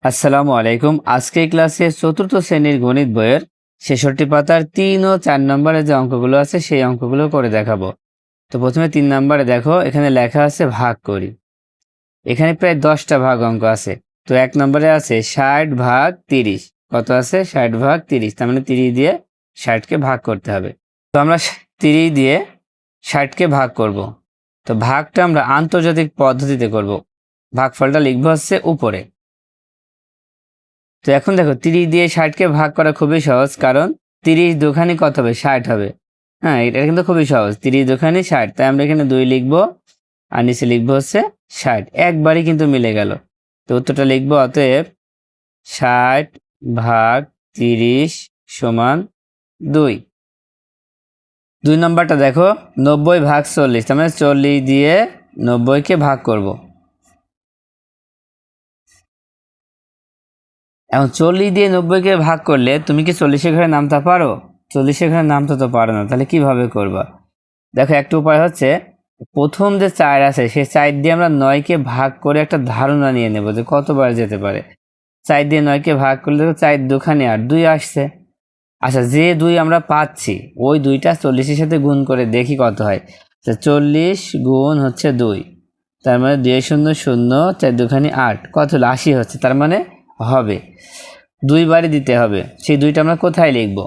আসসালামু আলাইকুম। আজকে ক্লাসে চতুর্থ শ্রেণীর গণিত বইয়ের ৬৬ পাতার ৩ ও ৪ নম্বরে যে অঙ্কগুলো আছে সেই অঙ্কগুলো করে দেখাবো। তো প্রথমে ৩ নম্বরে দেখো, এখানে লেখা আছে ভাগ করি। এখানে প্রায় ১০টা ভাগ অঙ্ক আছে। তো ১ নম্বরে আছে ৬০ ভাগ ৩০। কত আছে? ৬০ ভাগ ৩০, তার মানে ৩০ দিয়ে ৬০কে ভাগ করতে হবে। তো আমরা ৩০ দিয়ে ৬০কে ভাগ করব। তো ভাগটা আমরা আন্তর্জাতিক পদ্ধতিতে করব। ভাগফলটা লিখবো হচ্ছে উপরে। তো এখন দেখো ৩০ দিয়ে ৬০কে ভাগ করা খুবই সহজ, কারণ ৩০ দুখানি কত হবে? ৬০ হবে। হ্যাঁ, এটা কিন্তু খুবই সহজ। ৩০ দুখানি ৬০, তাই আমরা এখানে 2 লিখবো আর নিচে লিখবো হচ্ছে ৬০। একবারই কিন্তু মিলে গেল। তো উত্তরটা লিখবো, অতএব ৬০ ভাগ ৩০ সমান 2। 2 নম্বরটা দেখো, 90 ভাগ 40, তার মানে 40 দিয়ে 90কে ভাগ করব। এখন 40 দিয়ে 90কে ভাগ করলে তুমি কি 40-এর ঘরে নামতে পারো? 40-এর ঘরে নামতে তো পারো না, তাহলে কিভাবে করবা? দেখো, একটা উপায় হচ্ছে, প্রথম যে 4 আছে সেই 4 দিয়ে আমরা 9কে ভাগ করে একটা ধারণা নিয়ে নেব যে কতবার যেতে পারে। 4 দিয়ে 9কে ভাগ করলে দেখো 4 দুখানি 8, 2 আসছে। আচ্ছা, যে 2 আমরা পাচ্ছি ওই 2টা 40-এর সাথে গুণ করে দেখি কত হয়। তো 40 গুণ হচ্ছে 2, তার মানে 2 0 0, 4 দুখানি 8, কত হলো? 80 হচ্ছে। তার মানে হবে 2 বারই দিতে হবে। সেই 2টা আমরা কোথায় লিখব?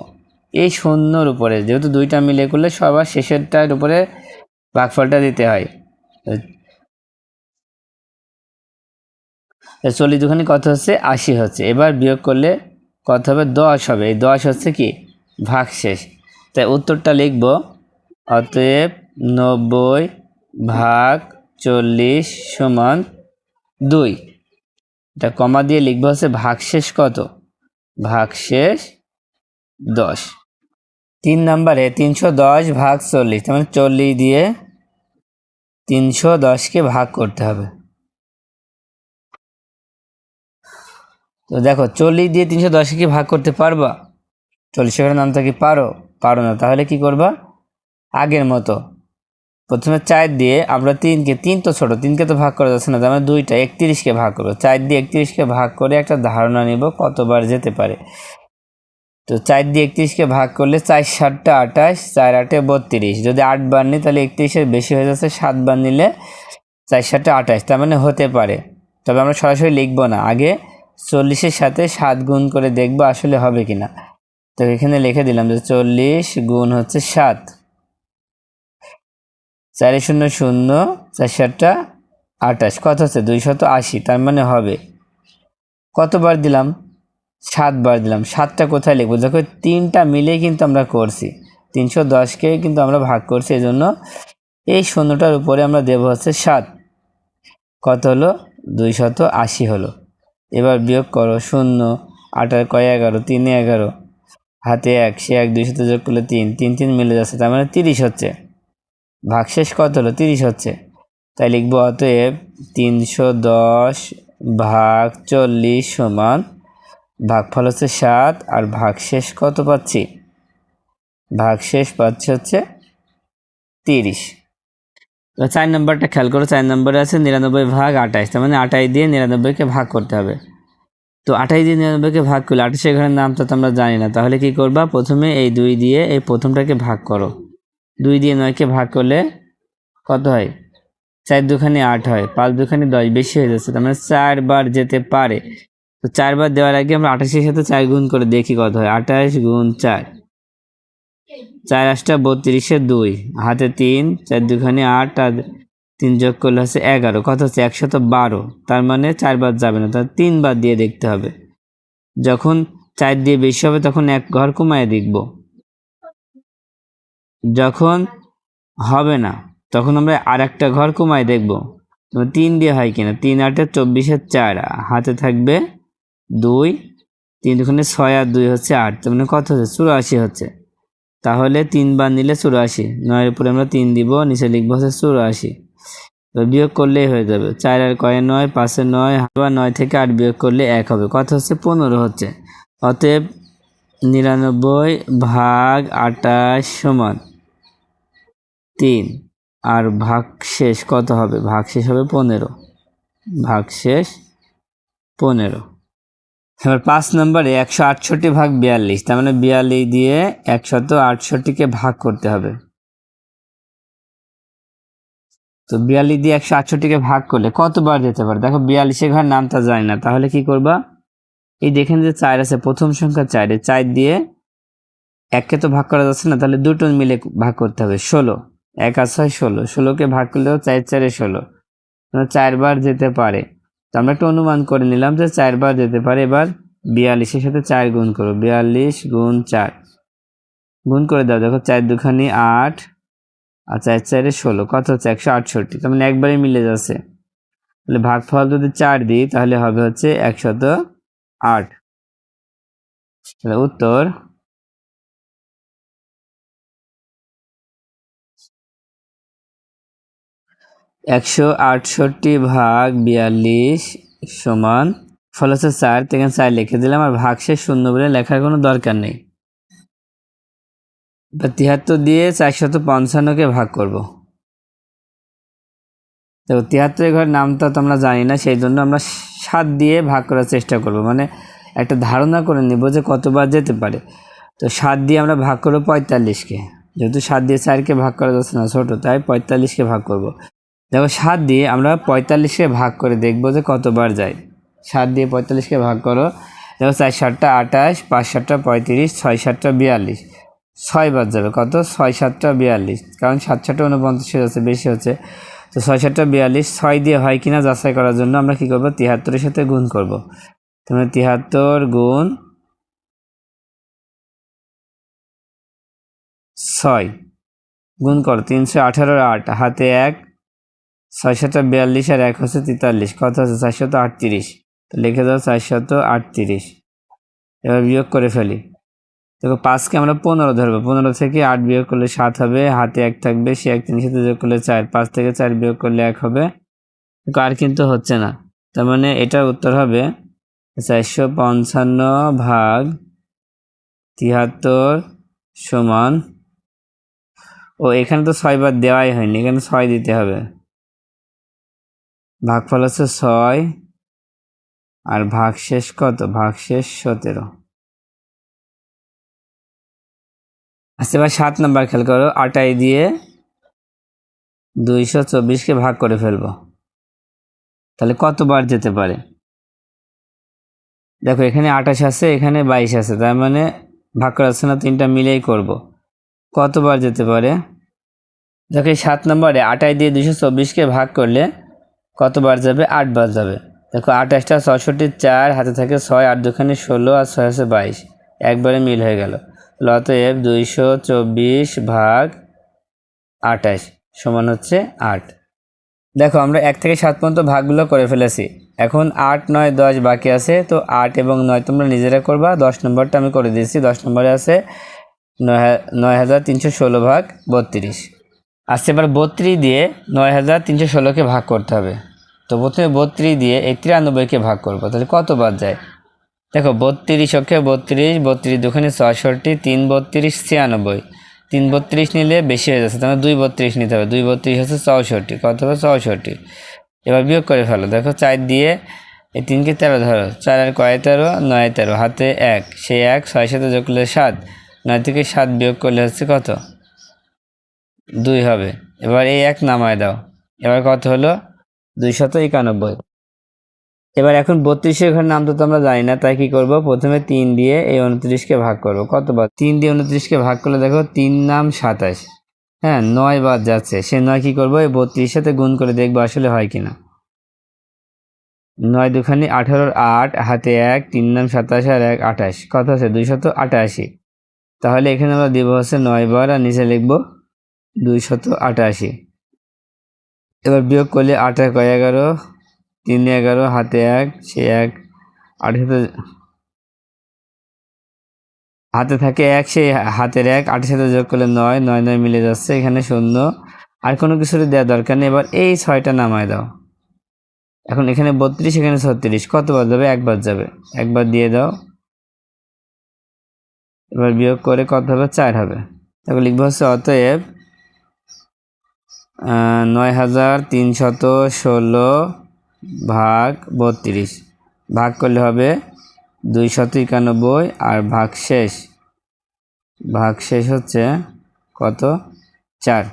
এই শূন্যর উপরে, যেহেতু 2টা মিলে করলে সবার শেষেরটার উপরে ভাগফলটা দিতে হয়। 40 দুখানি কত হচ্ছে? 80 হচ্ছে। এবার বিয়োগ করলে কত হবে? 10 হবে। এই 10 হচ্ছে কি? ভাগশেষ। তাই উত্তরটা লিখব, অতএব 90 ভাগ 40 সমান 2। এটা কমা দিয়ে লিখবো হচ্ছে ভাগশেষ কত? ভাগশেষ 10। 3 নম্বরে 310 ভাগ 40, তার মানে 40 দিয়ে 310কে ভাগ করতে হবে। তো দেখো, 40 দিয়ে 310কে কি ভাগ করতে পারবা? 40-এর ঘরে নামতে কি পারো? পারো না। তাহলে কি করবা? আগের মতো প্রথমে 4 দিয়ে আমরা 3কে, 3 তো ছোট, 3কে তো ভাগ করা যাচ্ছে না, তার মানে 2টা 31কে ভাগ করবো। 4 দিয়ে 31কে ভাগ করে একটা ধারণা নিব কতবার যেতে পারে। তো 4 দিয়ে 31কে ভাগ করলে 4 7টা 28, 4 8 32। যদি 8 বার নিই তাহলে 31-এর বেশি হয়ে যাচ্ছে, 7 বার নিলে 4 7টা 28, তার মানে হতে পারে। তবে আমরা সরাসরি লিখবো না, আগে 40-এর সাথে 7 গুণ করে দেখবো আসলে হবে কিনা। তো এখানে লিখে দিলাম যে 40 গুণ হচ্ছে 7, 4 0 0, 4 7টা 28, কত হচ্ছে? 280, তার মানে হবে। কতবার দিলাম? 7 বার দিলাম। 7টা কোথায় লিখবো? দেখো, 3টা মিলে কিন্তু আমরা করছি, 310কে কিন্তু আমরা ভাগ করছি, এই জন্য এই শূন্যটার উপরে আমরা দেব হচ্ছে 7। কত হলো? 280 হলো। এবার বিয়োগ করো, 0 8 আর কয় 11, 3 11, হাতে 1, সে 1, 2 সাথে যোগ করলে 3, 3 3 মিলে যাচ্ছে, তার মানে 30 হচ্ছে। ভাগশেষ কত হলো? 30 হচ্ছে। তাই লিখবো, অতএব 310 ভাগ 40 সমান, ভাগফল হচ্ছে 7 আর ভাগশেষ কত পাচ্ছি? ভাগশেষ পাচ্ছি হচ্ছে 30। 4 নম্বরটা খেয়াল করো, 4 নম্বরে আছে 99 ভাগ 28, তার মানে 28 দিয়ে 99কে ভাগ করতে হবে। তো 28 দিয়ে 99কে ভাগ করলে 28-এর ঘরের নামটা তো আমরা জানি না, তাহলে কি করবা? প্রথমে এই 2 দিয়ে এই প্রথমটাকে ভাগ করো। 2 দিয়ে 9কে ভাগ করলে কত হয়? 4 দুখানি 8 হয়, 5 দুখানি 10, বেশি হয়ে যাচ্ছে, তার মানে 4 বার যেতে পারে। তো 4 বার দেওয়ার আগে আমরা 28-এর সাথে 4 গুণ করে দেখি কত হয়। 28 গুণ 4, 4 8টা 32, 2 হাতে 3, 4 দুখানি 8 আর 3 যোগ করলে হচ্ছে 11, কত হচ্ছে? 112। তার মানে 4 বার যাবে না, তার 3 বার দিয়ে দেখতে হবে। যখন 4 দিয়ে বেশি হবে তখন 1 ঘর কমায় দেখব। যখন হবে না তখন আমরা আর একটা ঘর কমায় দেখব 3 দিয়ে হয় কিনা। 3 8 24, 4 হাতে থাকবে 2, 3 দুখানে 6 আর 2 হচ্ছে 8, তার মানে কত হচ্ছে? 84 হচ্ছে। তাহলে 3 বার নিলে 84, 9-এর উপরে আমরা 3 দিব, নিচে লিখবো হচ্ছে 84। তো বিয়োগ করলেই হয়ে যাবে। 4 আর কয়ে 9, 5 এ 9, আবার 9 থেকে 8 বিয়োগ করলে 1 হবে, কত হচ্ছে? 15 হচ্ছে। অতএব 99 ভাগ 28 সমান 3, আর ভাগশেষ কত হবে? ভাগশেষ হবে 15, ভাগশেষ 15। এবার 5 নম্বরে 168 ভাগ 42, তার মানে 42 দিয়ে 168কে ভাগ করতে হবে। তো 42 দিয়ে 168কে ভাগ করলে কতবার যেতে পারে? দেখো 42 ঘর নামটা যায় না, তাহলে কি করবা? এই দেখেন যে 4 আছে, প্রথম সংখ্যা 4, 4 দিয়ে 1কে তো ভাগ করা যাচ্ছে না, তাহলে দুটো মিলে ভাগ করতে হবে। 16, 1 আর 6 16, 16কে ভাগ করলেও 4 4 16, 4 বার যেতে পারে। তো আমরা একটা অনুমান করে নিলাম যে 4 বার যেতে পারে। এবার 42-এর সাথে 4 গুণ করো, 42 গুণ 4 গুণ করে দাও। দেখো 4 দুখানি 8 আর 4 4 16, কত হচ্ছে? 168, তার মানে একবারে মিলে যাচ্ছে। তাহলে ভাগফল যদি 4 দিই তাহলে হবে হচ্ছে 108। তাহলে উত্তর 168 ভাগ 42 সমান, ফল হচ্ছে 4, এখানে 4 লিখে দিলাম, আর ভাগশেষ শূন্য বলে লেখার কোনো দরকার নেই। এবার 73 দিয়ে 455কে ভাগ করব। তো 73 ঘর নামটা তো আমরা জানি না, সেই জন্য আমরা 7 দিয়ে ভাগ করার চেষ্টা করব, মানে একটা ধারণা করে নেব যে কতবার যেতে পারে। তো 7 দিয়ে আমরা ভাগ করব 45কে, যেহেতু 7 দিয়ে 4কে ভাগ করা যাচ্ছে না, ছোটো, তাই 45কে ভাগ করব। দেখো 7 দিয়ে আমরা 45কে ভাগ করে দেখব যে কতবার যায়। 7 দিয়ে 45কে ভাগ করো, দেখো 4 7টা 28, 5 7টা 35, 6 7টা 42, 6 বার যাবে। কত? 6 7টা 42, কারণ 7 7টা 49 হয়ে যাচ্ছে, বেশি হচ্ছে। তো 6 7টা 42, 6 দিয়ে হয় কিনা যাচাই করার জন্য আমরা কি করব? 73-এর সাথে গুণ করব। তাহলে 73 গুণ 6 গুণ করো, 318 আর 8, হাতে 1, 6 7টা 42 আর 1 হচ্ছে 43, কত হচ্ছে? 438। তো লিখে দাও 438। এবার বিয়োগ করে ফেলি। দেখো 5কে আমরা 15 ধরবো, 15 থেকে 8 বিয়োগ করলে 7 হবে, হাতে 1 থাকবে, সে 1 3 সাথে যোগ করলে 4, 5 থেকে 4 বিয়োগ করলে 1 হবে। আর কিন্তু হচ্ছে না, তার মানে এটার উত্তর হবে 455 ভাগ 73 সমান, ও এখানে তো 6 বার দেওয়াই হয়নি, এখানে 6 দিতে হবে। ভাগফল হচ্ছে 6 আর ভাগশেষ কত? ভাগশেষ 17। আচ্ছা, এবার 7 নাম্বার খেয়াল করো, 28 দিয়ে 224কে ভাগ করে ফেলবো, তাহলে কতবার যেতে পারে? দেখো এখানে 28 আছে, এখানে 22 আছে, তার মানে ভাগ করা যাচ্ছে না, 3টা মিলেই করব। কতবার যেতে পারে? দেখো এই 7 নম্বরে 28 দিয়ে 224কে ভাগ করলে কতবার যাবে? 8 বার যাবে। দেখো 28টা 64, 4 হাতে থাকে 6, 8 দুখানে 16 আর 6 আছে 22, একবারে মিল হয়ে গেল। অতএব 224 ভাগ 28 সমান হচ্ছে 8। দেখো আমরা 1 থেকে 7 পর্যন্ত ভাগগুলো করে ফেলেছি, এখন 8 9 10 বাকি আছে। তো 8 এবং 9 তোমরা নিজেরা করবা, 10 নম্বরটা আমি করে দিয়েছি। 10 নম্বরে আছে 9316 ভাগ 32। আচ্ছা, এবার 32 দিয়ে 9316কে ভাগ করতে হবে। তো প্রথমে 32 দিয়ে এই 93কে ভাগ করবো, তাহলে কতবার যায়? দেখো 32 অক্ষে 32, 32 দুখানে 66, 3 32 96, 3 32 নিলে বেশি হয়ে যাচ্ছে, তাহলে 2 32 নিতে হবে, 2 32 হচ্ছে 64, কত হবে? 64। এবার বিয়োগ করে ফেলো। দেখো 4 দিয়ে এই 3কে 13 ধরো, 4 আর কয় 13, 9 13, হাতে 1, সেই 1 6 সাথে যোগ করলে 7, 9 থেকে 7 বিয়োগ করলে হচ্ছে কত? 2 হবে। এবার এই 1 নামায় দাও, এবার কত হলো? 291। এবার এখন 32-এর ঘর নাম তো আমরা জানি না, তাই কি করব? প্রথমে 3 দিয়ে এই 29কে ভাগ করব। কতবার? 3 দিয়ে 29কে ভাগ করলে দেখো 3 নাম 27, হ্যাঁ 9 বার যাচ্ছে। সে 9 কি করবো? এই 32 সাথে গুণ করে দেখবো আসলে হয় কিনা। 9 দুখানি 18, 8 হাতে 1, 3 নাম 27 আর 1 28, কত আছে? 288। তাহলে এখানে আমরা দিব হচ্ছে 9 বার আর নিচে লিখবো 288। এবার বিয়োগ করলে 8 আর কয় 11, 3 11, হাতে 1, সে 1, 8 সাথে হাতে থাকে 1, সেই হাতের 1, 8 সাথে যোগ করলে 9, 9 9 মিলে যাচ্ছে, এখানে শূন্য, আর কোনো কিছু দেওয়ার দরকার নেই। এবার এই 6টা নামায় দাও। এখন এখানে 32, এখানে 36, কতবার যাবে? একবার যাবে, একবার দিয়ে দাও। এবার বিয়োগ করে কত হবে? 4 হবে। তারপর লিখবো হচ্ছে অতএব 9316 ভাগ 32, ভাগ করলে হবে 291 আর ভাগশেষ হচ্ছে কত 4।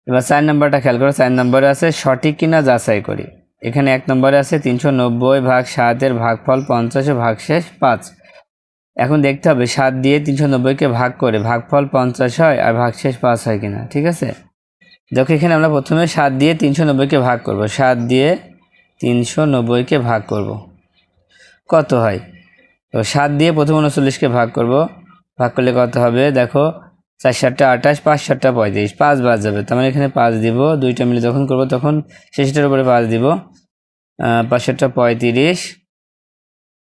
এবার 4 নম্বরটা খেয়াল করো, 4 নম্বরে আছে সঠিক কিনা যাচাই করি। এখানে 1 নম্বরে আছে 390 ভাগ 7 এর ভাগফল 50 ও ভাগশেষ 5। এখন দেখতে হবে 7 দিয়ে 390কে ভাগ করে ভাগফল 50 হয় আর ভাগশেষ 5 হয় কিনা। ঠিক আছে, দেখো এখানে আমরা প্রথমে 7 দিয়ে 390কে ভাগ করব। 7 দিয়ে 390কে ভাগ করব, কত হয়? তো 7 দিয়ে প্রথমে 39কে ভাগ করব, ভাগ করলে কত হবে? দেখো 4 7 28, 5 7 35, 5 বাদ যাবে, তার মানে এখানে 5 দিব। দুইটা মিলে যখন করব তখন শেষটার উপরে 5 দিব। 5 7 35,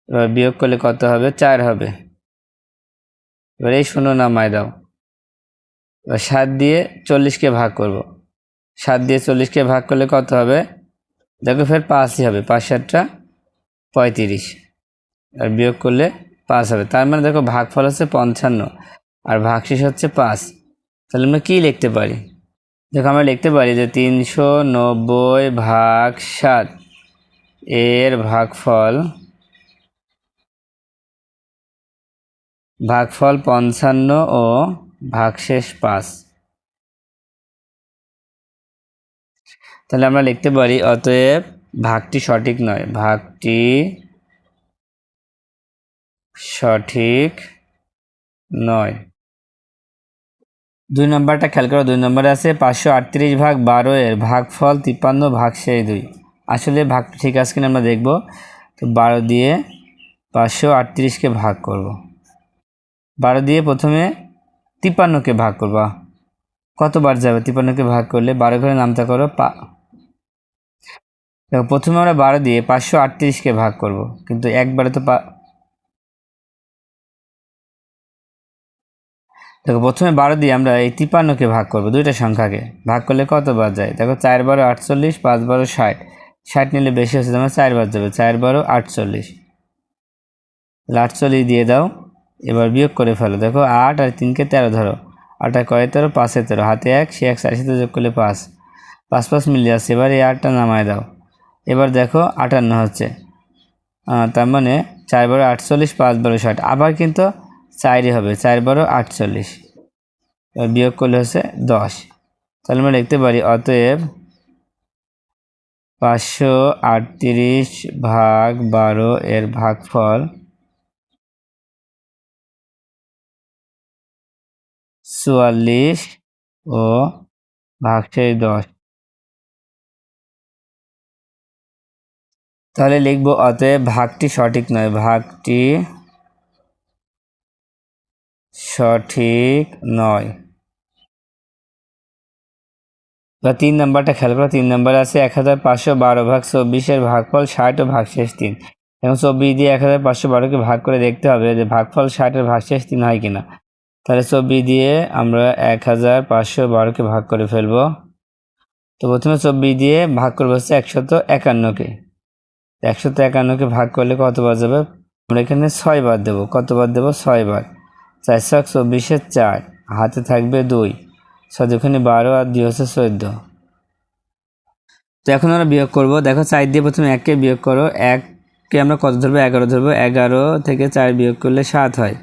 এবার বিয়োগ করলে কত হবে? 4 হবে। এবার এই 0 নামায় দাও। এবার 7 দিয়ে 40কে ভাগ করব। 7 দিয়ে 40কে ভাগ করলে কত হবে? দেখো ফের 5ই হবে। 5 7 35, আর বিয়োগ করলে 5 হবে। তার মানে দেখো ভাগফল হচ্ছে 55 আর ভাগশেষ হচ্ছে 5। তাহলে আমরা কি লিখতে পারি? দেখো আমরা লিখতে পারি যে 390 ভাগ 7 এর ভাগফল 55 ও ভাগশেষ 5। তাহলে আমরা লিখতে পারি অতএব ভাগটি সঠিক নয়, ভাগটি সঠিক নয়। 2 নম্বরটা খেয়াল করো, 2 নম্বরে আছে 538 ভাগ 12 এর ভাগফল 53 ভাগশেষ 2। আসলে ভাগটা ঠিক আছে কিনা আমরা দেখব। তো 12 দিয়ে 538কে ভাগ করব। 12 দিয়ে প্রথমে 53কে ভাগ করব। কতবার যাবে 53কে ভাগ করলে? 12 ঘরে নামতা করো। দেখো প্রথমে আমরা 12 দিয়ে 538কে ভাগ করব, কিন্তু একবারে তো দেখো প্রথমে 12 দিয়ে আমরা এই 53কে ভাগ করব, দুইটা সংখ্যাকে ভাগ করলে কতবার যায়? দেখো 4 12 48, 5 12 60, 60 নিলে বেশি হচ্ছে, তোমরা 4 বার যাবে। 4 12 48, 48 দিয়ে দাও। এবার বিয়োগ করে ফেলো। দেখো 8 আর 3কে 13 ধরো, 8 আর কয় 13, 5 এ 13, হাতে 1, সে 1 4 সাথে যোগ করলে 5, 5 5 মিলে যাচ্ছে। এবার এই 8টা নামায় দাও। এবার দেখো 58 হচ্ছে, তার মানে 4 12 48, 5 12 60, আবার কিন্তু 4ই হবে। 4 12 48, বিয়োগ করলে হচ্ছে 10। তাহলে আমরা লিখতে পারি অতএব 538 ভাগ 12 এর ভাগফল 44 ও ভাগশেষ 10। তাহলে লিখব অতএব ভাগটি সঠিক নয়, ভাগটি সঠিক নয়। বা 3 নম্বরটা খেয়াল করো, 3 নম্বরে আছে 1512 ভাগ 24 এর ভাগফল 60 ও ভাগশেষ 3। এবং 24 দিয়ে 1512কে ভাগ করে দেখতে হবে যে ভাগফল 60 এর ভাগশেষ 3 হয় কিনা। তাহলে 24 দিয়ে আমরা 1512কে ভাগ করে ফেলবো। তো প্রথমে 24 দিয়ে ভাগ করবো হচ্ছে 151কে। 151কে ভাগ করলে কতবার যাবে? আমরা এখানে 6 বার দেবো। কতবার দেবো? 6 বার। 4 7 24 4, হাতে থাকবে 2, 6 দুখানে 12 আর 2 হচ্ছে 14। তো এখন আমরা বিয়োগ করব। দেখো 4 দিয়ে প্রথমে 1কে বিয়োগ করো। 1কে আমরা কত ধরবো? 11 ধরবো। 11 থেকে 4 বিয়োগ করলে 7 হয়,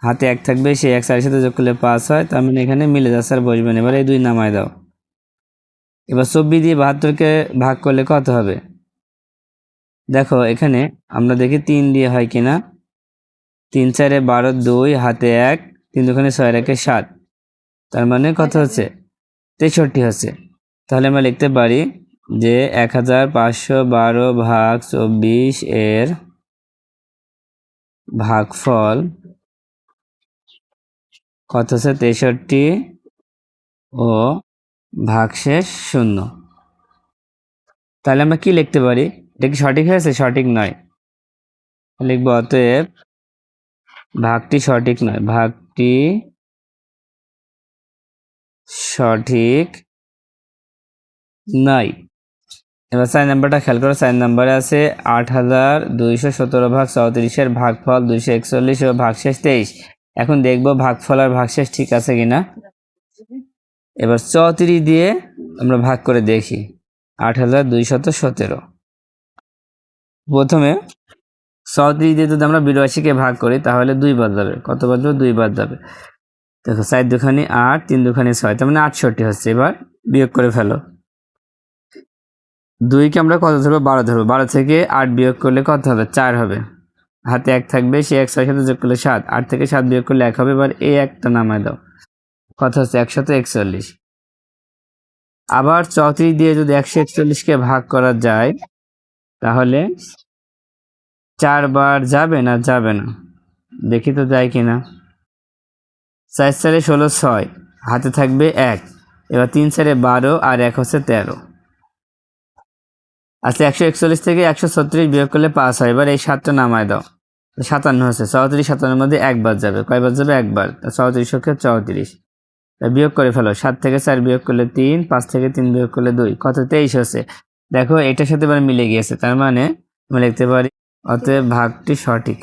হাতে 1 থাকবে, সেই 1 4 সাথে যোগ করলে 5 হয়, তার মানে এখানে মিলে যাচ্ছে আর বসবে না। এবার এই 2 নামায় দাও। এবার 24 দিয়ে 72কে ভাগ করলে কত হবে? দেখো এখানে আমরা দেখি 3 দিয়ে হয় কিনা। 3 4 12, 2 হাতে 1, 3 দুখানে 6 1 7, তার মানে কত হচ্ছে? 63 হচ্ছে। তাহলে আমরা লিখতে পারি যে 1512 ভাগ 24 এর ভাগফল কত হচ্ছে? 63 ও ভাগশেষ 0। তাহলে আমরা কি লিখতে পারি? এটা কি সঠিক হয়েছে? সঠিক নয়। লিখবো অতএব ভাগটি সঠিক নয়, ভাগটি সঠিক নয়। এবার 4 নাম্বারটা খেয়াল করো। 4 নাম্বারে আছে 8217 ভাগ 34 এর ভাগফল 241 ও ভাগশেষ 23। এখন দেখবো ভাগফল আর ভাগশেষ ঠিক আছে কিনা। এবার 34 দিয়ে আমরা ভাগ করে দেখি। 8217, প্রথমে 34 দিয়ে যদি আমরা 82কে ভাগ করি তাহলে 2 বার যাবে। কত বার যাবে? 2 বার যাবে। দেখো 4 দুখানি 8, 3 দুখানি 6, তার মানে 68 হচ্ছে। এবার বিয়োগ করে ফেলো। 2কে আমরা কত ধরবো? 12 ধরবো। 12 থেকে 8 বিয়োগ করলে কত হবে? 4 হবে। হাতে 1 থাকবে, সে 1 6 সাথে যোগ করলে 7, 8 থেকে 7 বিয়োগ করলে 1 হবে। এবার এই একটা নামায় দাও। কত হচ্ছে? 141। আবার 34 দিয়ে যদি 141কে ভাগ করা যায় তাহলে 4 বার যাবে না? যাবে না। দেখি তো যায় কিনা। 4 4 16, 6, হাতে থাকবে 1। এবার 3 4 12 আর 1 হচ্ছে 13। আচ্ছা, 141 থেকে 136 বিয়োগ করলে 5 হয়। এবার এই 7টা নামায় দাও। 57 হচ্ছে। 34 57 মধ্যে 1 বার যাবে। কয়বার যাবে? 1 বার। 34 × 34। বিয়োগ করে ফেলো। 7 থেকে 4 বিয়োগ করলে 3, 5 থেকে 3 বিয়োগ করলে 2, কত? 23 হচ্ছে। দেখো এটার সাথে এবার মিলে গিয়েছে, তার মানে আমরা লিখতে পারি অতএব ভাগটি সঠিক।